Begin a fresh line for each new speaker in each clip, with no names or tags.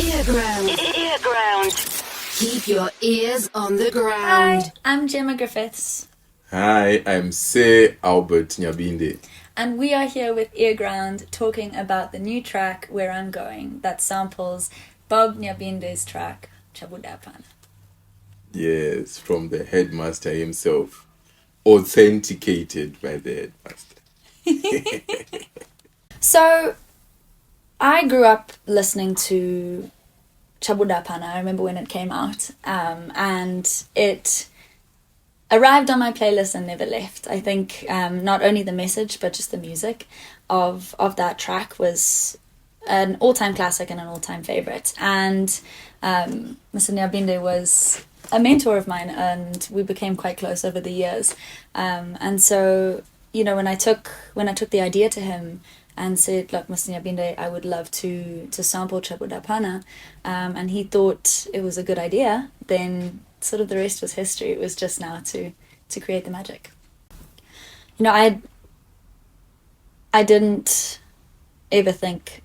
Earground. Keep your ears on the ground.
Hi, I'm Gemma Griffiths.
Hi, I'm Sir Albert Nyabinde.
And we are here with Earground talking about the new track, Where I'm Going, that samples Bob Nyabinde's track, Chabuda Hapana.
Yes, from the headmaster himself. Authenticated by the headmaster.
So, I grew up listening to Chabuda Hapana. I remember when it came out. And it arrived on my playlist and never left. I think not only the message, but just the music of that track was an all-time classic and an all-time favorite. And Mr. Nyabinde was a mentor of mine, and we became quite close over the years. And so, you know, when I took the idea to him and said, look, Mr. Nyabinde, I would love to sample Chabuda Hapana, and he thought it was a good idea, then sort of the rest was history. It was just now to create the magic. You know, I didn't ever think,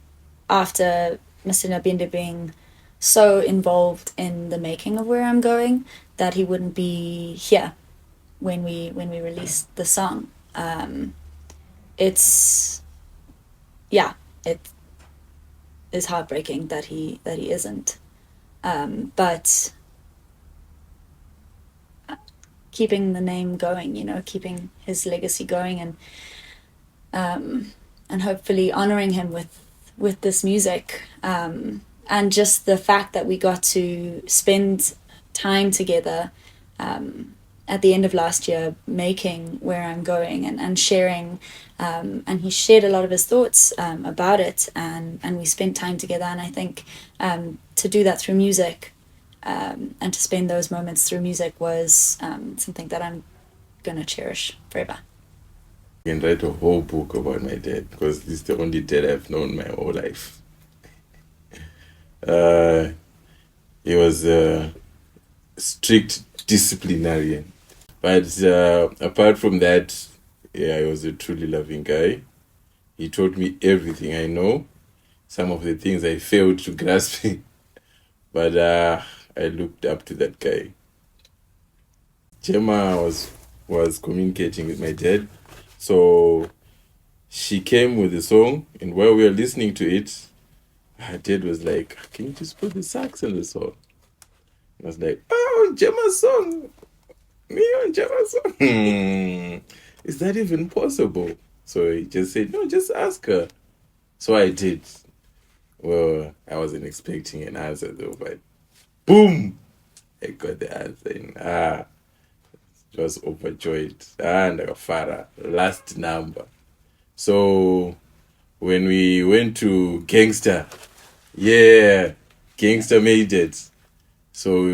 after Mr. Nyabinde being so involved in the making of Where I'm Going, that he wouldn't be here when we released the song. It is heartbreaking that he isn't. But keeping the name going, you know, keeping his legacy going, and hopefully honoring him with this music, and just the fact that we got to spend time together at the end of last year making Where I'm Going and sharing, and he shared a lot of his thoughts about it, and we spent time together. And I think to do that through music, and to spend those moments through music was something that I'm gonna cherish forever.
I can write a whole book about my dad, because this is the only dad I've known my whole life. He was a strict disciplinarian. But apart from that, yeah, he was a truly loving guy. He taught me everything I know. Some of the things I failed to grasp, but I looked up to that guy. Gemma was communicating with my dad, so she came with the song, and while we were listening to it, her dad was like, "Can you just put the sax in the song?" I was like, "Oh, Gemma's song, me on Gemma's song. Is that even possible?" So he just said, "No, just ask her." So I did. Well, I wasn't expecting an answer though, but boom, I got the answer. And was overjoyed. And Farah, last number. So when we went to Gangster, yeah, Gangster made it. So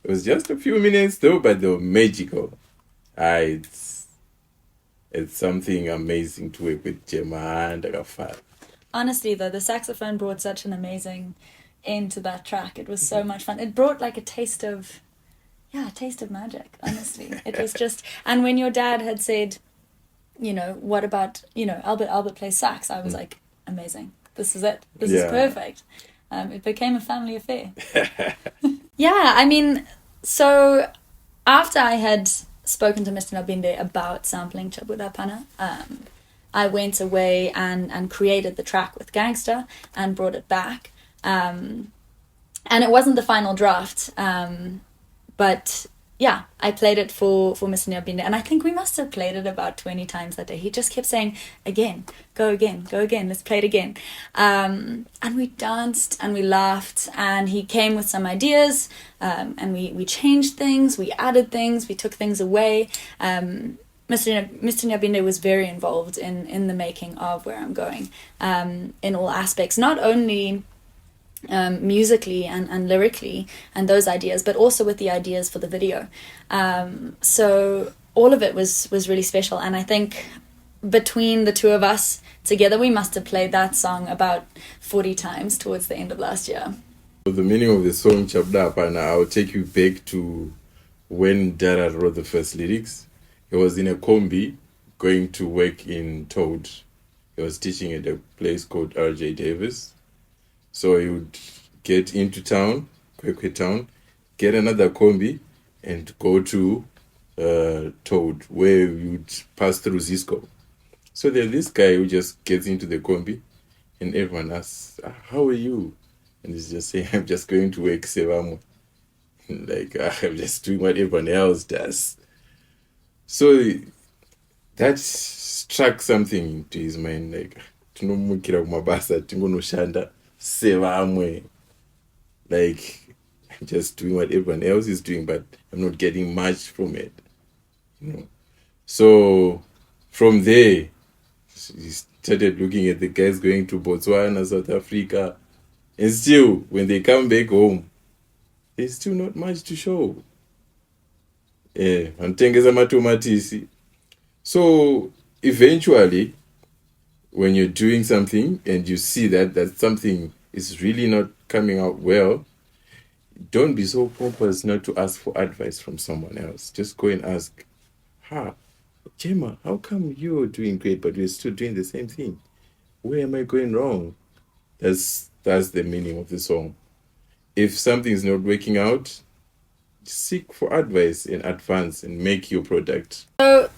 it was just a few minutes though, but they were magical. It's something amazing to work with Gemma and Farah.
Honestly, though, the saxophone brought such an amazing end to that track. It was so much fun. It brought like a taste of magic, honestly. It was just, and when your dad had said, you know, what about, you know, Albert plays sax, I was like, amazing. This is it. This is perfect. It became a family affair. Yeah, I mean, so after I had spoken to Mr. Nyabinde about sampling Chabuda Hapana, I went away and created the track with Gangster and brought it back. And it wasn't the final draft, but yeah, I played it for Mr. Nyabinde, and I think we must have played it about 20 times that day. He just kept saying, again, go again, let's play it again. And we danced and we laughed, and he came with some ideas, and we changed things, we added things, we took things away. Mr. Nyabinde was very involved in the making of Where I'm Going, in all aspects, not only musically and lyrically and those ideas, but also with the ideas for the video. So all of it was really special, and I think between the two of us together we must have played that song about 40 times towards the end of last year.
The meaning of the song Chabuda Hapana, I'll take you back to when Dara wrote the first lyrics. He was in a combi going to work in Toad. He was teaching at a place called RJ Davis. So he would get into town, Kwekwe town, get another combi, and go to Toad, where you'd pass through Zisco. So there's this guy who just gets into the combi, and everyone asks, "How are you?" And he's just saying, "I'm just going to work, Sevamo." Like, I'm just doing what everyone else does. So that struck something into his mind, like, tinomukira kumabasa tingonoshanda sevamwe. Like, I'm just doing what everyone else is doing, but I'm not getting much from it. You know? So from there, he started looking at the guys going to Botswana, South Africa, and still, when they come back home, there's still not much to show. Yeah, antengeza matomatisi. So eventually, when you're doing something and you see that something is really not coming out well, don't be so pompous not to ask for advice from someone else. Just go and ask, Gemma, how come you're doing great but we're still doing the same thing? Where am I going wrong? That's the meaning of the song. If something's not working out, seek for advice in advance and make your product.
So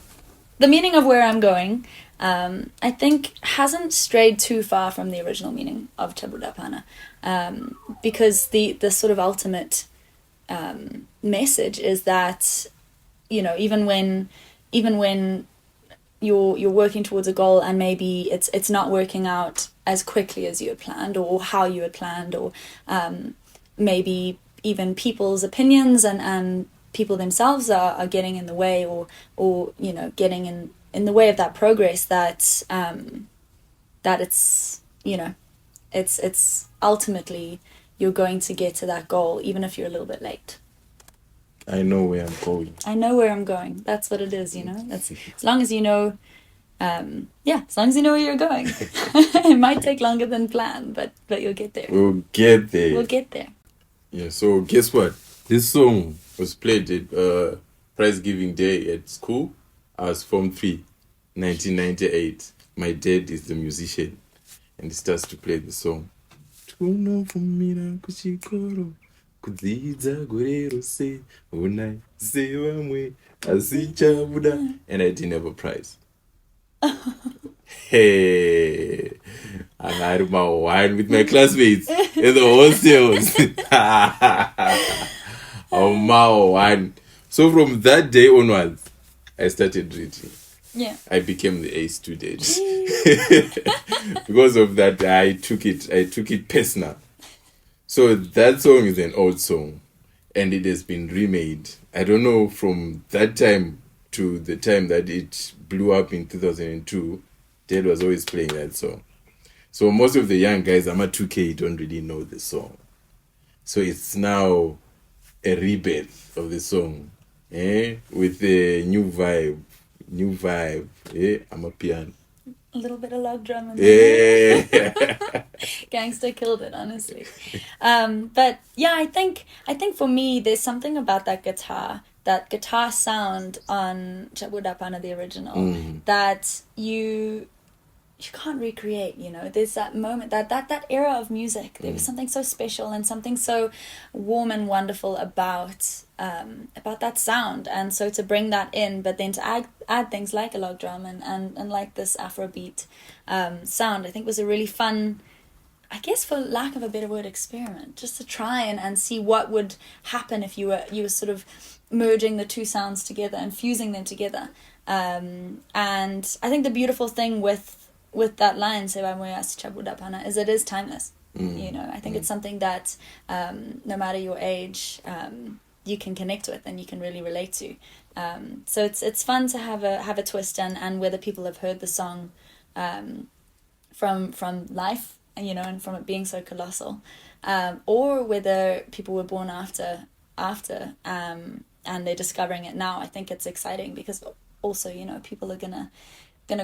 the meaning of Where I'm Going, I think hasn't strayed too far from the original meaning of Chabuda Hapana, because the sort of ultimate message is that, you know, even when you're working towards a goal and maybe it's not working out as quickly as you had planned or how you had planned, or maybe even people's opinions and people themselves are getting in the way, or you know, getting in the way of that progress, that it's, you know, it's ultimately you're going to get to that goal even if you're a little bit late.
I know where I'm going.
I know where I'm going. That's what it is, you know. That's as long as you know. As long as you know where you're going. It might take longer than planned, but you'll get there.
We'll get there.
We'll get there.
Yeah, so guess what? This song was played at prize giving day at school. I was Form 3, 1998. My dad is the musician, and he starts to play the song. Tunovumira kuchikoro kudzidza gore rose unai sevamwe asi chabuda, and I didn't have a prize. Hey, I had my wine with my classmates in the hostels. Oh my wine. So from that day onwards, I started reading.
Yeah.
I became the A student. Because of that, I took it personal. So that song is an old song, and it has been remade. I don't know, from that time to the time that it blew up in 2002, Dad was always playing that song. So most of the young guys, I'm at 2K, don't really know the song. So it's now a rebirth of the song, with a new vibe. I'm a piano.
A little bit of log drum in there.
Yeah.
Gangster killed it, honestly. But yeah, I think for me, there's something about that guitar sound on Chabuda Hapana, the original, that you can't recreate, you know. There's that moment, that era of music. There was something so special and something so warm and wonderful about that sound. And so to bring that in, but then to add things like a log drum and like this Afrobeat sound, I think was a really fun, I guess for lack of a better word, experiment, just to try and see what would happen if you were sort of merging the two sounds together and fusing them together. And I think the beautiful thing with that line, Chabuda Hapana, is it is timeless. You know, I think it's something that no matter your age, you can connect with and you can really relate to. So it's fun to have a twist, and whether people have heard the song from life, you know, and from it being so colossal, or whether people were born after and they're discovering it now. I think it's exciting because also, you know, people are gonna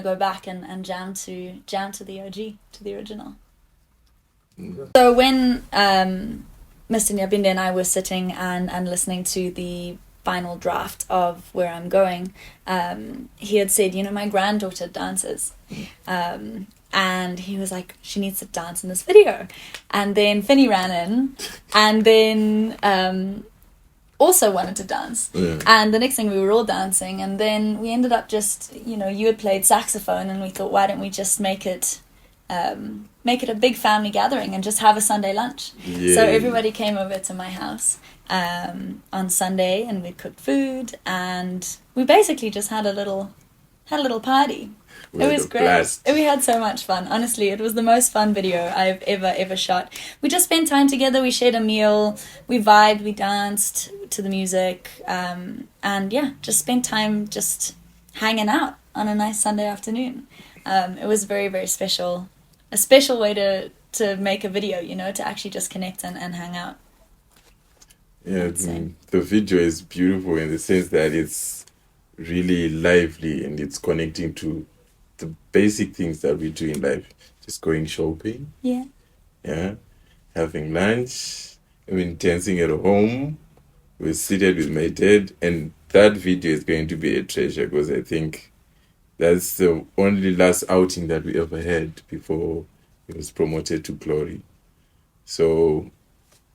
go back and jam to the OG, to the original. So when Mr. Nyabinde and I were sitting and listening to the final draft of Where I'm Going, he had said, you know, my granddaughter dances. and he was like, she needs to dance in this video. And then Finny ran in, and then also wanted to dance.
Yeah.
And the next thing, we were all dancing, and then we ended up just, you know, you had played saxophone, and we thought, why don't we just make it a big family gathering and just have a Sunday lunch.
Yeah.
So everybody came over to my house on Sunday, and we cooked food, and we basically just had a little party. It was great.
Blast.
We had so much fun. Honestly, it was the most fun video I've ever shot. We just spent time together. We shared a meal. We vibed. We danced to the music. And yeah, just spent time just hanging out on a nice Sunday afternoon. It was very, very special. A special way to make a video, you know, to actually just connect and hang out.
Yeah, the video is beautiful in the sense that it's really lively and it's connecting to the basic things that we do in life. Just going shopping.
Yeah.
Yeah. Having lunch. I mean, dancing at home. We're seated with my dad. And that video is going to be a treasure because I think that's the only last outing that we ever had before it was promoted to glory. So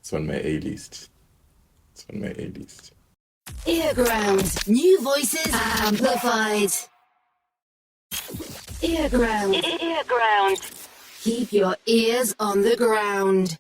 it's on my A-list. It's on my A-list.
Earground. New voices amplified. Earground.
Earground.
Keep your ears on the ground.